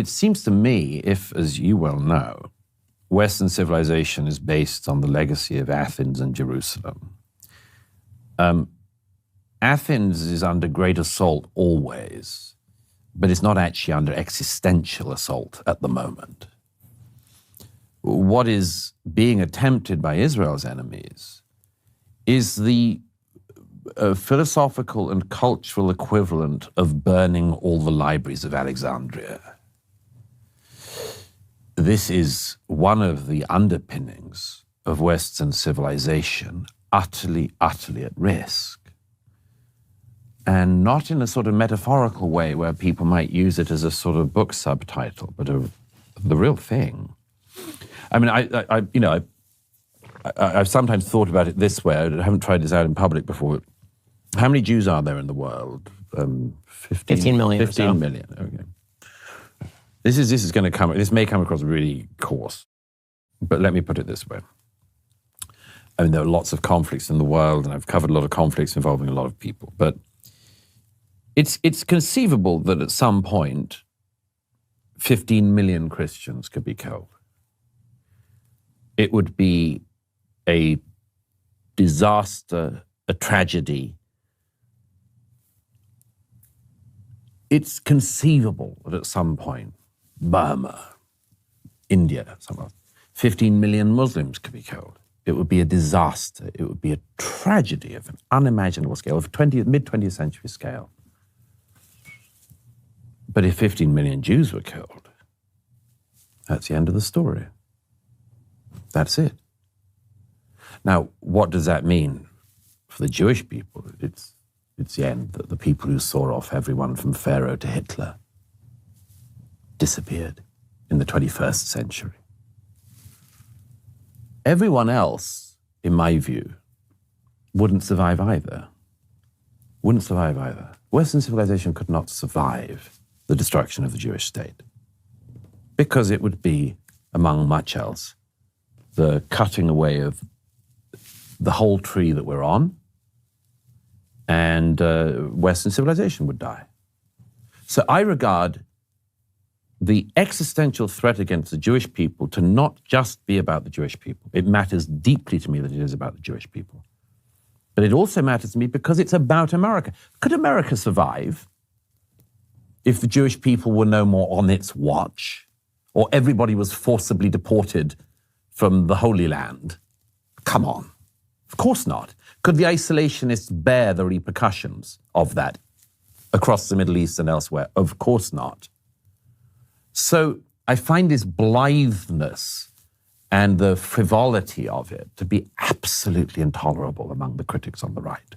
It seems to me, if, as you well know, Western civilization is based on the legacy of Athens and Jerusalem, Athens is under great assault always, but it's not actually under existential assault at the moment. What is being attempted by Israel's enemies is the philosophical and cultural equivalent of burning all the libraries of Alexandria. This is one of the underpinnings of Western civilization, utterly, utterly at risk. And not in a sort of metaphorical way where people might use it as a sort of book subtitle, but the real thing. I mean, I've sometimes thought about it this way. I haven't tried this out in public before. How many Jews are there in the world? 15 million. 15 million, okay. This is going to come, this may come across really coarse, but let me put it this way. I mean, there are lots of conflicts in the world, and I've covered a lot of conflicts involving a lot of people, but it's conceivable that at some point, 15 million Christians could be killed. It would be a disaster, a tragedy. It's conceivable that at some point, Burma, India, somewhere, 15 million Muslims could be killed. It would be a disaster. It would be a tragedy of an unimaginable scale, of mid-20th century scale. But if 15 million Jews were killed, that's the end of the story. That's it. Now, what does that mean for the Jewish people? It's the end, that the people who saw off everyone from Pharaoh to Hitler disappeared in the 21st century. Everyone else, in my view, wouldn't survive either. Wouldn't survive either. Western civilization could not survive the destruction of the Jewish state because it would be, among much else, the cutting away of the whole tree that we're on, and Western civilization would die. So I regard the existential threat against the Jewish people to not just be about the Jewish people. It matters deeply to me that it is about the Jewish people. But it also matters to me because it's about America. Could America survive if the Jewish people were no more on its watch, or everybody was forcibly deported from the Holy Land? Come on. Of course not. Could the isolationists bear the repercussions of that across the Middle East and elsewhere? Of course not. So I find this blitheness and the frivolity of it to be absolutely intolerable among the critics on the right.